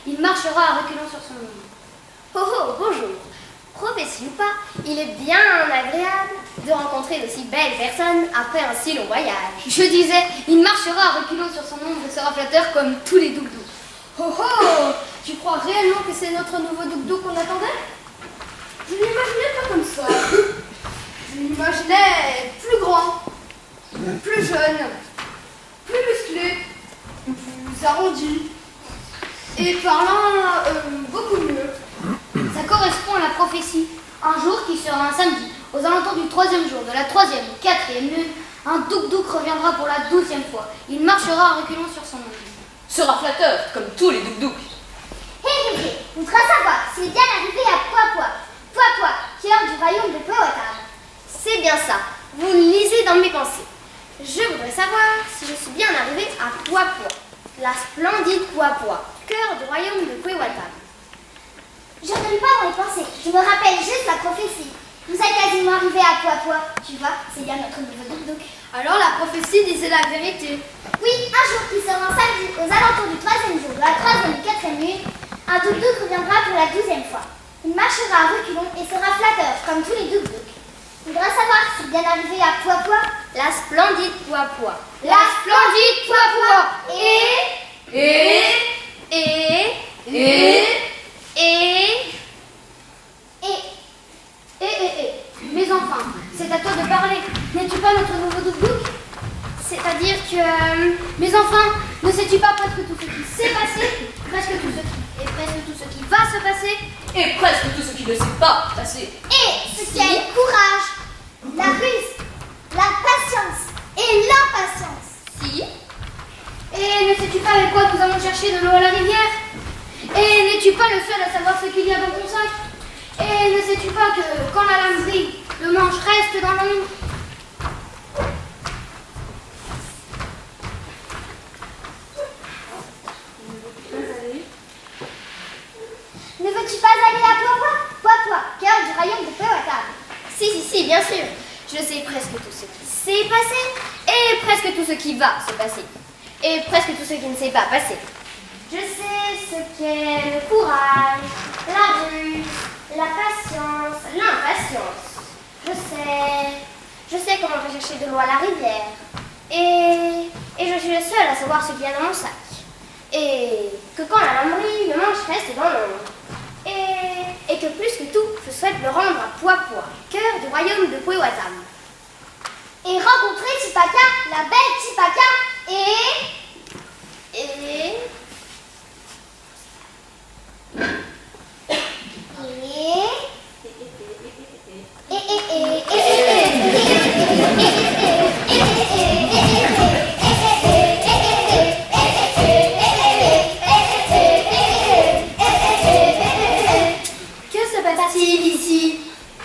Il marchera à reculons sur son ombre. Oh oh, bonjour. Prophétie ou pas, il est bien agréable de rencontrer d'aussi belles personnes après un si long voyage. Je disais, il marchera à reculons sur son ombre et sera flatteur comme tous les douk-douk. Oh oh, tu crois réellement que c'est notre nouveau douk-douk qu'on attendait? Je ne l'imaginais pas comme ça. Je l'imaginais plus grand, plus jeune, plus musclé, plus arrondi. Et parlant beaucoup mieux. Ça correspond à la prophétie. Un jour qui sera un samedi, aux alentours du 3e jour de la 3e ou 4e lune, un douk-douk reviendra pour la 12e fois. Il marchera à reculons sur son ombre. Sera flatteur, comme tous les douk-douk. Hé hé hé, on voudra savoir s'il est bien arrivé à Poipois. Poipois, cœur du royaume de Powhatan. C'est bien ça, vous lisez dans mes pensées. Je voudrais savoir si je suis bien arrivée à Poipois, la splendide Poipois, cœur du royaume de Powhatan. Je ne lis pas dans les pensées, je me rappelle juste la prophétie. Vous êtes quasiment arrivé à Poipois, tu vois, c'est bien notre nouveau douk-douk. Alors la prophétie disait la vérité. Oui, un jour qui sera un samedi, aux alentours du 3e jour de la 3e et 4e lune, un douk-douk reviendra pour la 12e fois. Il marchera à reculons et sera flatteur, comme tous les douk-douk. Il faudra savoir si bien arrivé à Poipois, la splendide Poipois. La splendide Poipois. Mais enfin, c'est à toi de parler. N'es-tu pas notre nouveau douk-douk? C'est-à-dire que... Mais enfin, ne sais-tu pas presque tout ce qui s'est passé, presque tout ce qui... et presque tout ce qui va se passer, Et presque tout ce qui ne s'est pas passé. Et ce qui a le courage, la ruse, la patience et l'impatience. Si. Et ne sais-tu pas avec quoi nous allons chercher de l'eau à la rivière? Et n'es-tu pas le seul à savoir ce qu'il y a dans ton sac? Et ne sais-tu pas que quand la lame brille, le manche reste dans l'ombre? Ne veux-tu pas aller à Poipois? Poipois, cœur du royaume de Powhatan. Si, bien sûr. Je sais presque tout ce qui s'est passé, et presque tout ce qui va se passer, et presque tout ce qui ne s'est pas passé. Je sais ce qu'est le courage, la ruse, la patience, l'impatience. Je sais comment on va chercher de l'eau à la rivière. Et je suis le seul à savoir ce qu'il y a dans mon sac. Et que quand la lame brille, le manche reste dans l'ombre. Et que plus que tout, je souhaite me rendre à Poipois, cœur du royaume de Powhatan. Et rencontrer Tipaka, la belle Tipaka, et Que se passe-t-il ici?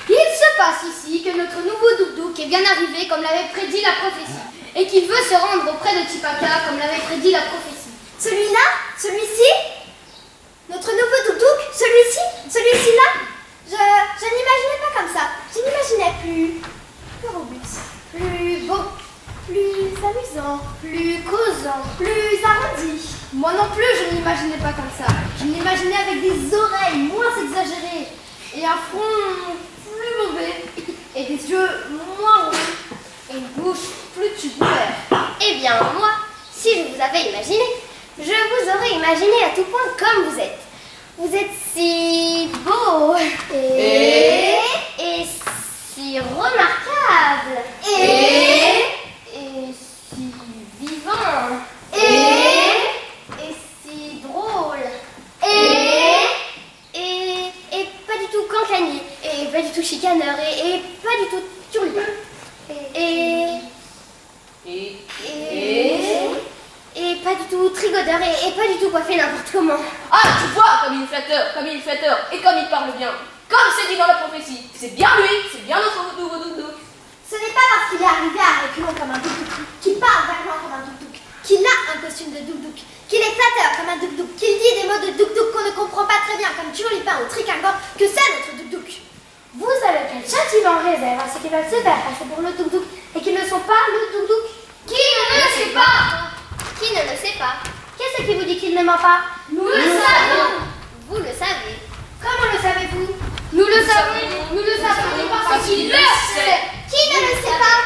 Il se passe ici que notre nouveau Douk-Douk est bien arrivé comme l'avait prédit la prophétie, et qu'il veut se rendre auprès de Tipaka comme l'avait prédit la prophétie. Celui-là? Celui-ci? Notre nouveau Douk-Douk? Celui-ci? Celui-ci-là? Je n'imaginais pas comme ça. Je l'imaginais plus robuste, plus beau, plus amusant, plus causant, plus arrondi. Moi non plus, je ne l'imaginais pas comme ça. Je l'imaginais avec des oreilles moins exagérées et un front plus mauvais et des yeux moins ronds et une bouche plus tubulaire. Eh bien, moi, si je vous avais imaginé, je vous aurais imaginé à tout point comme vous êtes. Vous êtes si beau et si remarquable et si vivant et si drôle et pas du tout cancanier et pas du tout chicaneur et pas du tout turlupin et pas du tout trigodeur et pas du tout coiffé n'importe comment. Ah, tu vois, comme il est flatteur, et comme il parle bien. Comme c'est dit dans la prophétie. C'est bien lui, c'est bien notre nouveau Douk-Douk. Ce n'est pas parce qu'il est arrivé à reculons comme un Douk-Douk, qu'il parle vaguement comme un Douk-Douk, qu'il a un costume de Douk-Douk, qu'il est flatteur comme un Douk-Douk, qu'il dit des mots de Douk-Douk qu'on ne comprend pas très bien comme Turlupin ou Tricangor, que c'est notre Douk-Douk. Vous savez quel châtiment réserve à ceux qui veulent se faire passer pour le Douk-Douk et qui ne sont pas le Douk-Douk? Qui ne le sait pas? Qui ne le sait pas? Qu'est-ce qui vous dit qu'il ne ment pas? Nous le savons. Vous le savez. Comment le savez-vous? Nous le savons parce qu'il le sait. Qui ne le sait pas?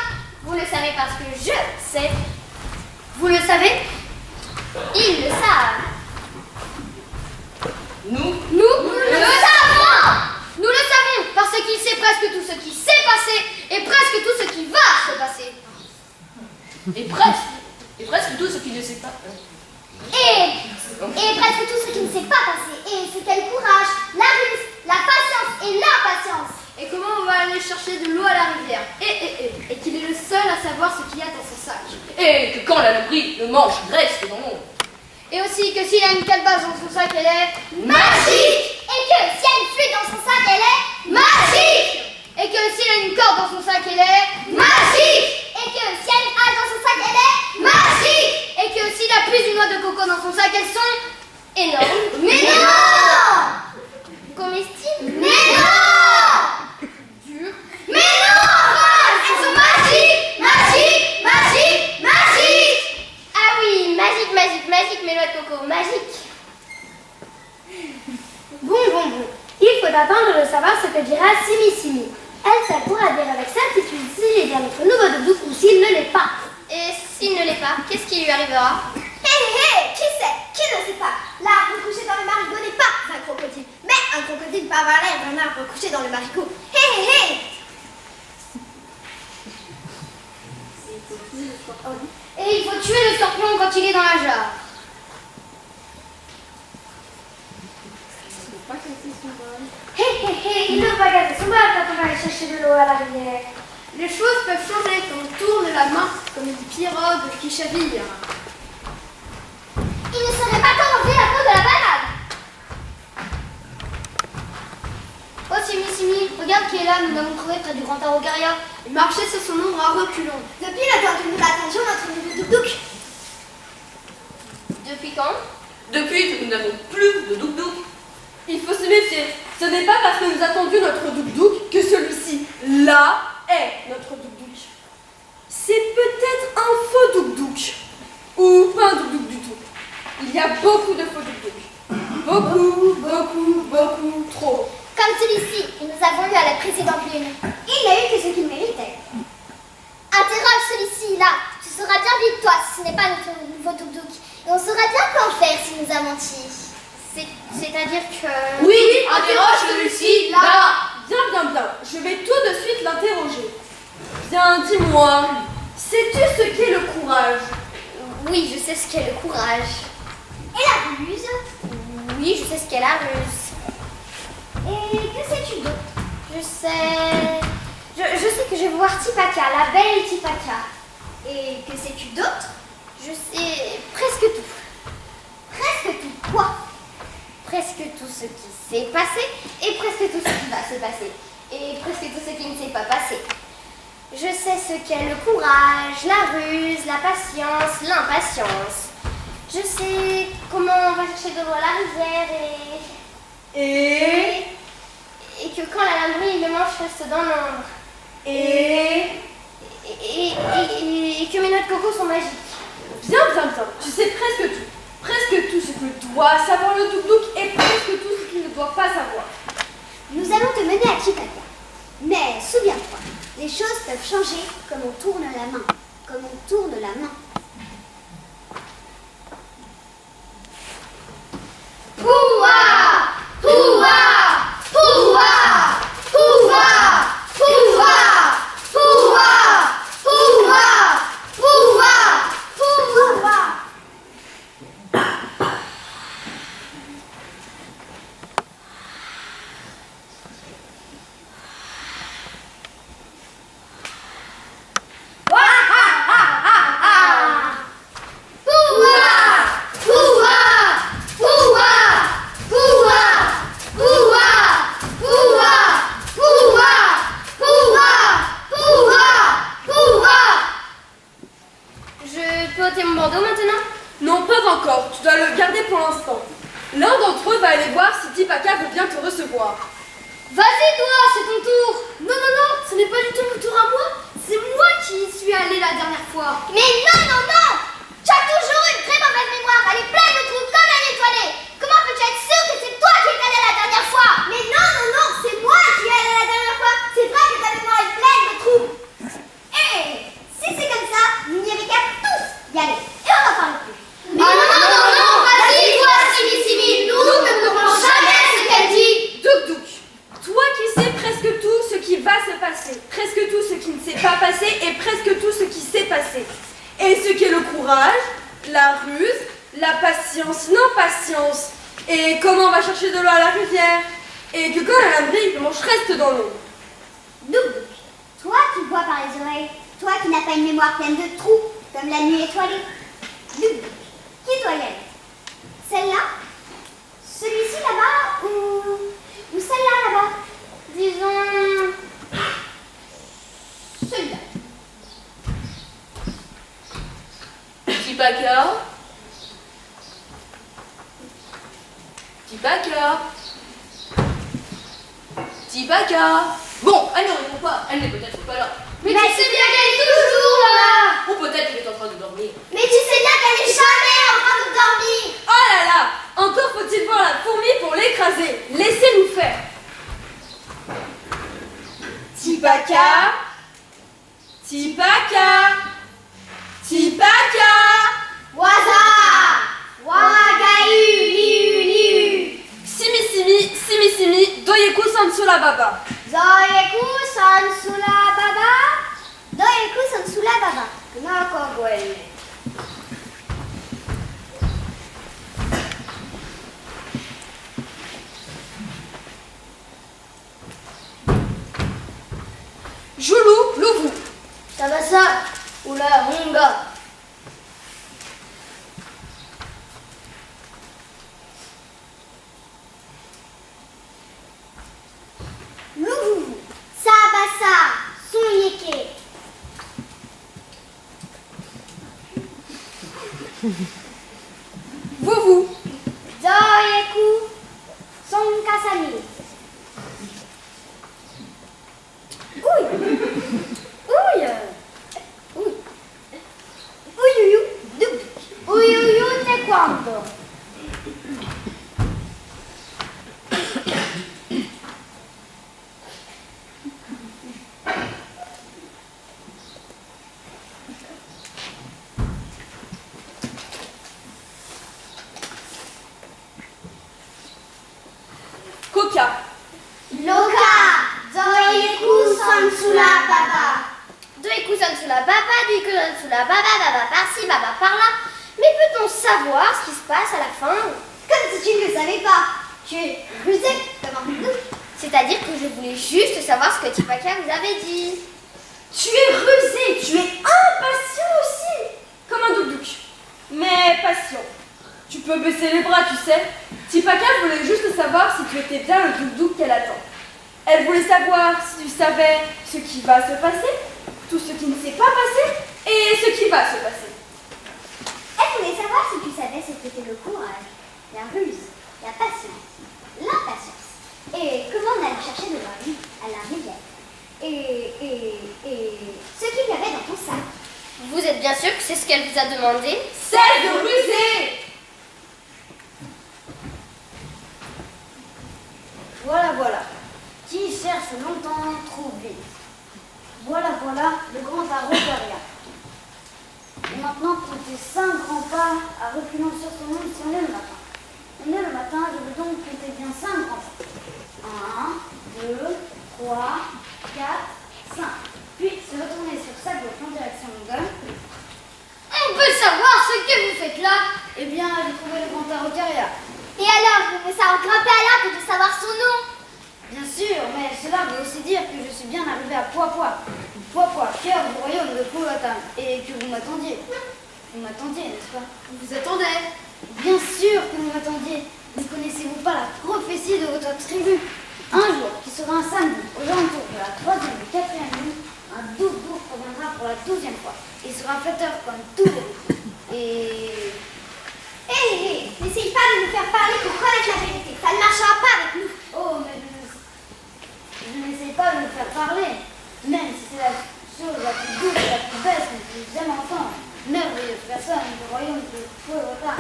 Vous le savez parce que je sais. Vous le savez? Ils le savent. Nous, Le savons. Nous le savons parce qu'il sait presque tout ce qui s'est passé et presque tout ce qui va se passer. et presque tout ce qui ne sait pas. Et presque tout ce qui ne s'est pas passé. Et c'est quel courage, la ruse, la patience et l'impatience. Et comment on va aller chercher de l'eau à la rivière et qu'il est le seul à savoir ce qu'il y a dans son sac. Et que quand la lebris le mange, reste dans l'ombre. Et aussi que s'il a une calebasse dans son sac, elle est Magique. Et que si elle fuit dans son sac, elle est magique. Et que s'il a une corde dans son sac, elle est magique. Et que si elle a une hache dans son sac, elle est Magique. Et que s'il a plus d'une noix de coco dans son sac, elles sont énorme. Mais non. Comestible. Mais non. Dur. Mais non. Elles sont magiques. Magiques. Magiques. Magiques. Ah oui, magique, magique, magique, mes noix de coco, magique. Bon. Il faut attendre de savoir ce que dira Simi. Elle, ça pourra dire avec certitude s'il est bien notre nouveau Douk-Douk ou s'il ne l'est pas. Et s'il ne l'est pas, qu'est-ce qui lui arrivera? Hé, qui sait? Qui ne sait pas? L'arbre couché dans le marigot n'est pas un crocodile. Mais un crocodile peut avoir l'air d'un arbre couché dans le marigot. Hé. Et il faut tuer le scorpion quand il est dans la jarre. Hé, il ne va pas garder son bol quand on va aller chercher de l'eau à la rivière. Les choses peuvent changer quand on tourne la main comme une pirogue qui chavire. Il ne serait pas temps d'enlever la peau de la banane. Oh Simi, regarde qui est là, nous l'avons trouvé près du grand Araucaria. Il marchait sur son ombre à reculons. Depuis le temps que nous l'attendions, notre nouveau Douk-Douk. Depuis quand? Depuis que nous n'avons plus de Douk-Douk. Il faut se méfier. Ce n'est pas parce que nous attendions notre Douk-Douk que celui-ci, là, est notre Douk-Douk. C'est peut-être un faux Douk-Douk. Ou pas un Douk-Douk du tout. Il y a beaucoup de faux Douk-Douk. Beaucoup trop. Comme celui-ci que nous avons eu à la précédente lune. Il n'a eu que ce qu'il méritait. Interroge celui-ci, là. Tu sauras bien vite, toi, si ce n'est pas notre nouveau Douk-Douk. Et on saura bien quoi en faire s'il nous a menti. C'est-à-dire que... Oui, interroge celui-ci, là. Bien. Je vais tout de suite l'interroger. Bien, dis-moi, sais-tu ce qu'est le courage? Oui, je sais ce qu'est le courage. Et la ruse? Oui, je sais ce qu'est la ruse. Et que sais-tu d'autre? Je sais Je sais que je vais voir Tipaka, la belle Tipaka. Et que sais-tu d'autre? Je sais presque tout. Presque tout. Quoi? Presque tout ce qui s'est passé et presque tout ce qui va se passer. Et presque tout ce qui ne s'est pas passé. Je sais ce qu'est le courage, la ruse, la patience, l'impatience. Je sais comment on va chercher de l'eau à la rivière et que quand la laine brille, le manche reste dans l'ombre. Et que mes noix de coco sont magiques. Bien. Tu sais presque tout. Presque tout ce que doit savoir le Douk-Douk et presque tout ce qu'il ne doit pas savoir. Nous allons te mener à Tipaka. Mais souviens-toi, les choses peuvent changer comme on tourne la main. Comme on tourne la main. Pouvoir! Pouvoir! Pouvoir! Pouvoir! Pouvoir! Pouvoir! Pouvoir! Pouvoir! Pouvoir! Je peux ôter mon bandeau maintenant? Non, pas encore. Tu dois le garder pour l'instant. L'un d'entre eux va aller voir si Tipaka veut bien te recevoir. Vas-y toi, c'est ton tour. Non, ce n'est pas du tout mon tour à moi. C'est moi qui y suis allée la dernière fois. Mais non! Tu as toujours une très mauvaise mémoire. Elle est pleine de trous comme un étoilé. Comment peux-tu être sûr que c'est toi qui es allé la dernière fois? Mais non, c'est moi qui est allé la dernière fois. C'est vrai que ta mémoire est pleine de trous. Si c'est comme ça, il n'y avait qu'à tous y aller. Et on n'en parle plus. Mais non, vas-y toi, Simi, nous ne comprendrons jamais ce qu'elle dit. Douk-Douk, toi qui sais presque tout ce qui va se passer, presque tout ce qui ne s'est pas passé et presque tout ce qui s'est passé. Et ce qu'est le courage, la ruse, la patience, l'impatience. Et comment on va chercher de l'eau à la rivière. Et que quand la laine brille, le manche reste dans l'eau. Douk-Douk, toi qui bois par les oreilles, toi qui n'as pas une mémoire pleine de trous, comme la nuit étoilée. Douk-Douk, qui doit y aller? Celle-là? Celui-ci là-bas ou celle-là là-bas? Disons... Celui-là. Tipaka. Bon, elle ne répond pas. Elle n'est peut-être pas là. Mais tu sais bien qu'elle est toujours là. Ou peut-être qu'elle est en train de dormir. Mais tu sais bien qu'elle est jamais en train de dormir. Oh là là! Encore faut-il voir la fourmi pour l'écraser. Laissez-nous faire. Tipaka. Tipaka. Tipaka. Waza. Wagahu, liu, liu. Simi, doyeku sansula baba. Zoyeku sansula baba. Doyeku sansula baba. Nako goelle. Joulou, Louvou. Tabasa. Oula, Honga. Louvou, Sabasa, Sonyeke. Vouvou. Zoyeku Sonkasami. Uyuyu, Douk. Uyuyu Taekwondo. Coca. Loka. Zoyeku Sansula Baba. Doyeku Sansula Baba, Doyeku Sansula Baba, Baba par-ci, Baba par-là. Mais peut-on savoir ce qui se passe à la fin? Comme si tu ne le savais pas. Tu es rusé comme un doudou. C'est-à-dire que je voulais juste savoir ce que Tipaka vous avait dit. Tu es rusé, tu es impatient aussi, comme un doudouc. Mais patient. Tu peux baisser les bras, tu sais. Tipaka voulait juste savoir si tu étais bien le doudouc qu'elle attend. Elle voulait savoir si tu savais ce qui va se passer, tout ce qui ne s'est pas passé et ce qui va se passer. Elle voulait savoir si tu savais ce qu'était le courage, la ruse, la patience, l'impatience. Et comment on allait chercher de la vie à la rivière. Et ce qu'il y avait dans ton sac. Vous êtes bien sûr que c'est ce qu'elle vous a demandé? Celle de ruser. Voilà, voilà. Qui cherche longtemps, trouve vite. Voilà, voilà, le grand Arocaria. Et maintenant, comptez 5 grands pas à reculant sur son nom si on est le matin. On est le matin, je veux donc compter bien 5 grands pas. 1, 2, 3, 4, 5. Puis se retourner sur sa gauche en direction de gueule. On peut savoir ce que vous faites là. Eh bien, j'ai trouvé le grand Arocaria. Et alors, vous me ça en grimper à l'arbre de savoir son nom? Bien sûr, mais cela veut aussi dire que je suis bien arrivé à Poipois. Poipois, cœur du royaume de Powhatan. Et que vous m'attendiez. Vous m'attendiez, n'est-ce pas? On vous attendait. Bien sûr que vous m'attendiez. Ne connaissez-vous pas la prophétie de votre tribu? Un jour, qui sera un samedi, aux alentours de la 3e et 4e nuit, un doudou reviendra pour la 12e fois. Il sera flatteur comme tous les autres. Et... Hé, n'essaye pas de nous faire parler pour connaître la vérité. Ça ne marchera pas avec nous. Oh, mais je n'essaye pas de me faire parler. Même si c'est la chose la plus douce et la plus belle que je j'aime entendre. Merveilleuse personne du royaume de Powhatan.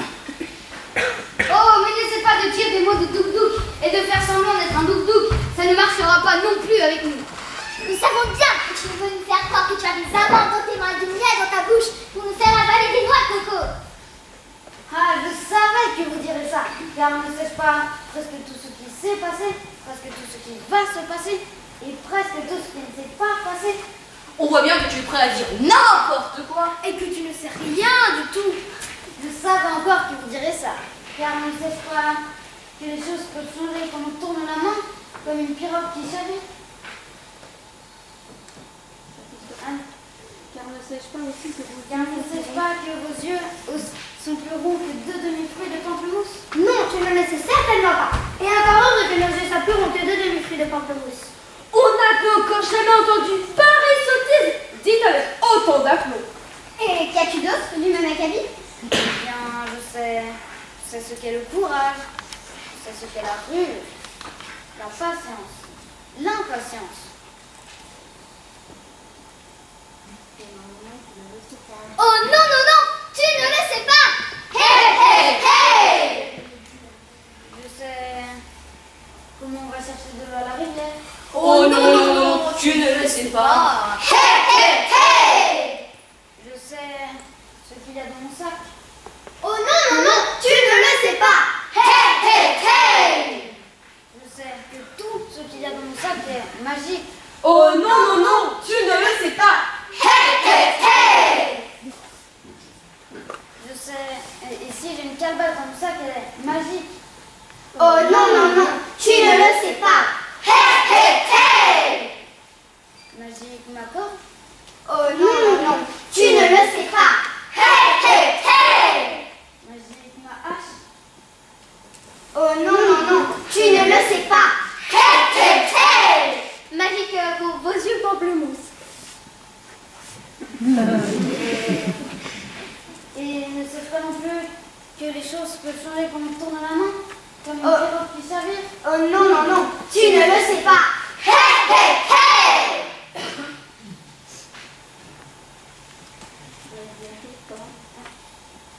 Oh, mais n'essaie pas de dire des mots de douk-douk et de faire semblant d'être un douk-douk. Ça ne marchera pas non plus avec nous. Nous savons bien que tu veux nous faire croire que tu as des amandes dans tes mains et du miel dans ta bouche pour nous faire avaler des noix de coco. Ah, je savais que vous direz ça, car ne sais-je pas presque tout ce qui s'est passé, presque tout ce qui va se passer, et presque tout ce qui ne s'est pas passé. On voit bien que tu es prêt à dire n'importe quoi. Et que tu ne sais rien du tout. Je savais encore que vous direz ça, car ne sais-je pas que les choses peuvent changer quand on tourne la main, comme une pirogue qui chavire. Hein? Car ne sais-je pas aussi que vous... Car ne sais-je pas que vos yeux sont plus ronds que 2 demi-fruits de pamplemousse? Non, tu ne le sais certainement pas. Et encore heureux que nos yeux soient plus ronds que 2 demi-fruits de pamplemousse. On n'avait encore jamais entendu pareille sottise dite avec autant d'aplomb. Et qu'as-tu d'autre du même acabit? Eh bien, je sais ce qu'est le courage, je sais ce qu'est la ruse, la patience, l'impatience. Oh non, non, non, tu ne le sais pas. Hé, hé, hé. Je sais comment on va chercher de l'eau à la rivière. Oh non, non, non, tu ne le sais pas. Hé, hé, hé. Je sais ce qu'il y a dans mon sac. Oh non, non, non, tu ne le sais pas. Hé, hé, hé. Je sais que tout ce qu'il y a dans mon sac est magique. Oh non, non, non, tu ne le sais pas. Hé, hé, hé. Je sais, et si j'ai une calebasse dans mon sac, elle est magique. Oh non, non, non, tu ne le sais pas. Hé, hé, hé. Magique ma corde. Oh non, non, non, tu ne le sais pas. Hé, hé, hé. Magique ma hache. Oh non, non, non, tu ne le sais pas. Hé, hé, hé. Magique pour vos yeux pamplemousse. Et ne sais pas non plus que les choses peuvent changer quand on tourne la main, comme une pirogue qui chavire. Oh non, non, non, tu ne le sais pas. Hé, hé, hé.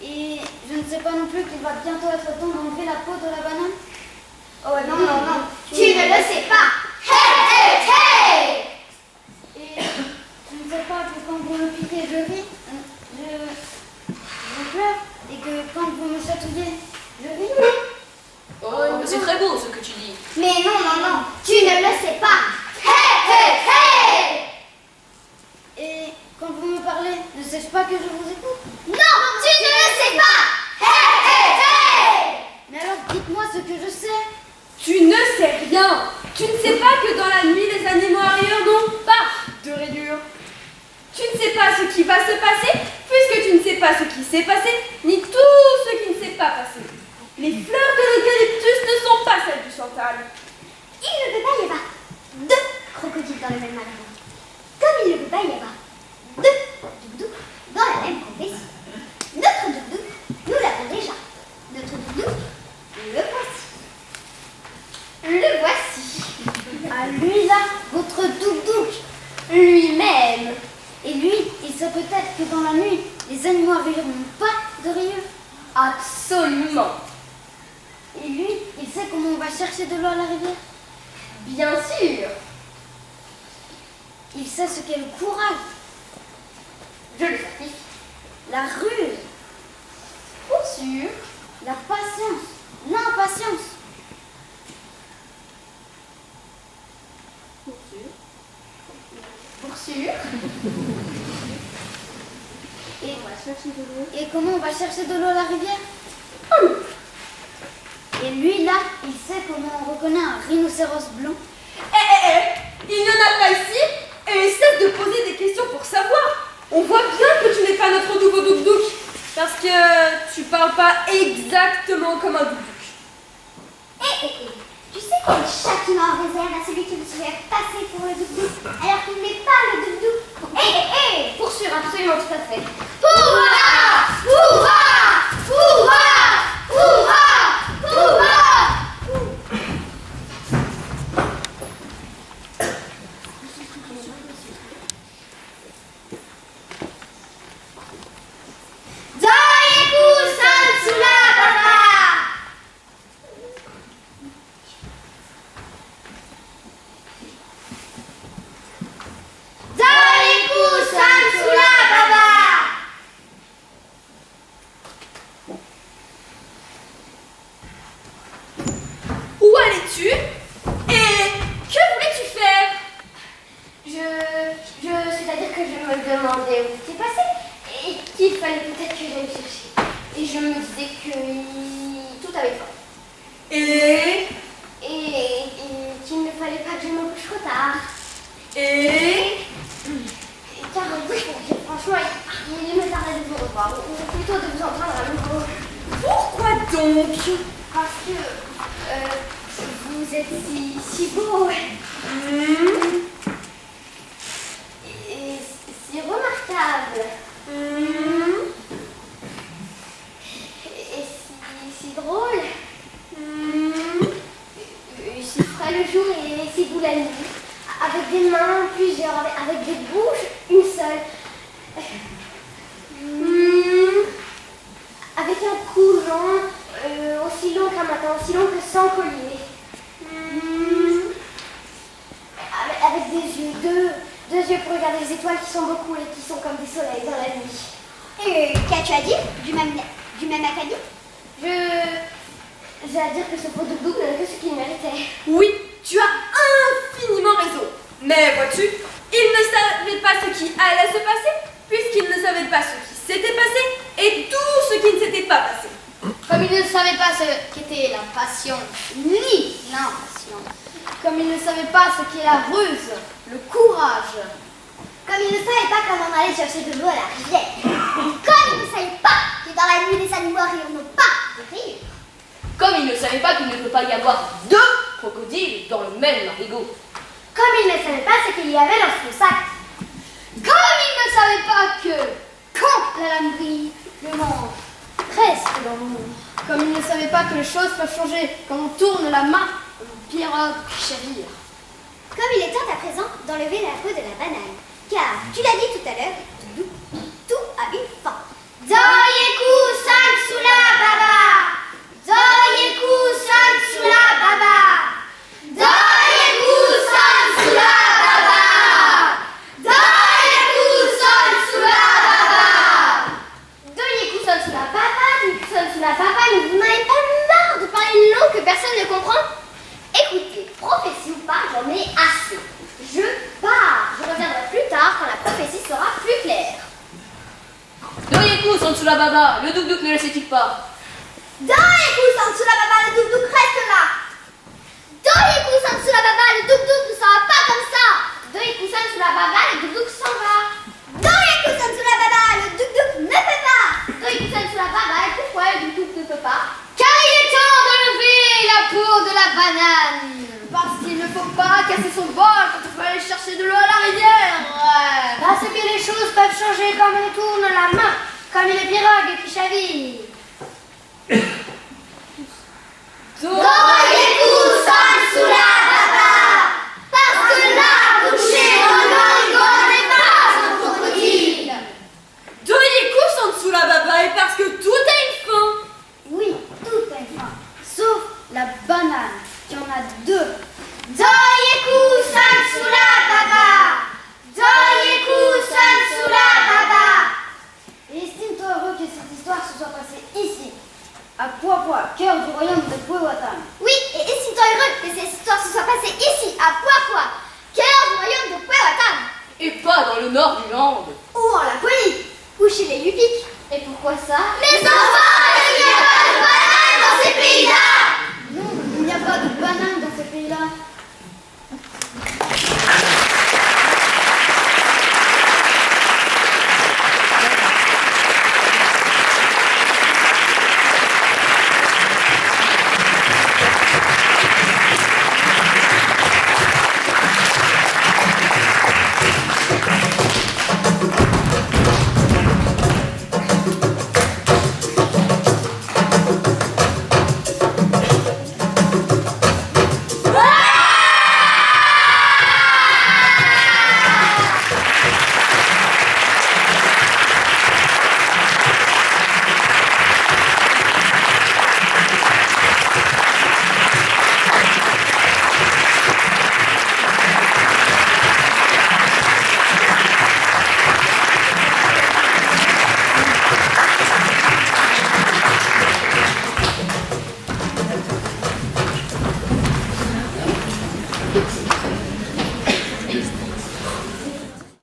Et je ne sais pas non plus qu'il va bientôt être temps d'enlever la peau de la banane. Oh non, non, non, tu ne le sais pas. Hé, hé, hé. Et je ne sais pas que quand vous me piquez, je ris, je pleure, et que quand vous me chatouillez, je ris. Oh, mais c'est très beau ce que tu dis. Mais non, non, non, tu ne le sais pas. Hé, hé, hé. Et quand vous me parlez, ne sais-je pas que je vous écoute? Non, tu ne le sais pas. Hé, hé, hé. Mais alors dites-moi ce que je sais. Tu ne sais rien. Tu ne sais pas que dans la nuit, les animaux arrivent n'ont pas de rayures. Tu ne sais pas ce qui va se passer, puisque tu ne sais pas ce qui s'est passé, ni tout ce qui ne s'est pas passé. Les fleurs de l'eucalyptus ne sont pas celles du Chantal. Il ne peut pas y avoir deux crocodiles dans le même magasin. Comme il ne peut pas y avoir deux doudous dans la même prophétie. Notre doudou, nous l'avons déjà. Notre doudou, le voici. Le voici. Ah, lui là, votre doudou, lui-même. Et lui, il sait peut-être que dans la nuit, les animaux arrivent n'ont pas de rayures. Absolument. Et lui, il sait comment on va chercher de l'eau à la rivière. Bien sûr. Il sait ce qu'est le courage, Je le certifie. la ruse, Pour sûr. la patience, l'impatience. Pour sûr. Et comment on va chercher de l'eau à la rivière? Et lui là, il sait comment on reconnaît un rhinocéros blanc. Il n'y en a pas ici, et cesse de poser des questions pour savoir. On voit bien que tu n'es pas notre nouveau douk-douk, parce que tu parles pas exactement comme un douk-douk. Tu sais quel châtiment réserve à celui qui ne se fait passer pour le doudou alors qu'il n'est pas le doudou? Pour sûr, absolument, tout à fait. Hurrah! Hurrah! Hurrah! Hurrah! Hurrah! Daiku-san Sulababa! Daiku-san Sulababa! Où allais-tu? Et que voulais-tu faire? C'est-à-dire que je me demandais où c'était passé et qu'il fallait peut-être que j'aille chercher. Et je me disais que tout avait fin. Et Qu'il ne fallait pas que je me couche trop tard. Car franchement, il me tardait de vous revoir, ou plutôt de vous entendre à nouveau. pourquoi donc? Parce que vous êtes si beau et si remarquable. Et si drôle. Et si frais le jour et si doux la nuit. Avec des mains, plusieurs, avec des bouches, une seule. Avec un cou long, aussi long qu'un matin, aussi long que 100 colliers. Avec des yeux, deux yeux pour regarder les étoiles qui sont beaucoup et qui sont comme des soleils dans la nuit. Et qu'as-tu à dire du même acabit? J'ai à dire que ce faux doudou n'a que ce qu'il méritait. Oui, tu as infiniment raison. Mais vois-tu, il ne savait pas ce qui allait se passer, puisqu'il ne savait pas ce qui s'était passé et tout ce qui ne s'était pas passé. Comme il ne savait pas ce qu'était la passion, ni l'impatience. Comme il ne savait pas ce qu'est la ruse, le courage. Comme il ne savait pas comment on allait chercher de l'eau à la rivière. Comme il ne savait pas que dans la nuit les animaux arrivent n'ont pas de rire. Comme il ne savait pas qu'il ne peut pas y avoir deux crocodiles dans le même marigot. Comme il ne savait pas ce qu'il y avait dans son sac. Comme il ne savait pas que, quand la lame brille, le mange reste dans le monde. Comme il ne savait pas que les choses peuvent changer quand on tourne la main, le pirogue chérir. Comme il est temps à présent d'enlever la peau de la banane. Car, tu l'as dit tout à l'heure, tout a une fin. Doyeku-san Sulababa! Doyeku-san Sulababa! Doyeku-san Sulababa! Doyeku-san Sulababa! Doyeku-san Sulababa, Doyeku-san Sulababa, mais vous n'avez pas marre de parler une langue que personne ne comprend? Écoutez, prophétie ou pas, j'en ai assez. Je pars. Je reviendrai plus tard quand la prophétie sera plus claire. Doyeku sans Sulababa, le douk-douk ne le sait-il pas? Doyeku-san Sulababa, le douk-douk reste là. Doye Koussan sous la baba, le douk-douk ne s'en va pas comme ça. Doye Koussan sous la baba, le douk-douk s'en va. Doye Koussan sous la baba, le douk-douk ne peut pas. Doye Koussan sous la baba, et pourquoi le douk-douk ne peut pas? Car il est temps de lever la peau de la banane. Parce qu'il ne faut pas casser son bol quand on veut aller chercher de l'eau à la rivière. Parce que les choses peuvent changer comme on tourne la main, comme une pirogue qui chavire. Doye Koussan sous la baba, parce que là, couché dans l'origo n'est pas un crocodile. Doye Koussan sous la baba et parce que tout a une fin. Oui, tout est fin, sauf la banane, qui en a deux. Doye Koussan sous la baba, Doye Koussan sous la baba. Et estime-toi heureux que cette histoire se soit passée ici, à Poipois, cœur du royaume de Powhatan. Oui, et estime-toi heureux que cette histoire se soit passée ici, à Poipois, cœur du royaume de Powhatan. Et pas dans le nord du land. Ou en Laponie, ou chez les Yupik. Et pourquoi ça? Les enfants, il n'y a pas de banane dans ces pays-là. Non, il n'y a pas de banane dans ce pays-là.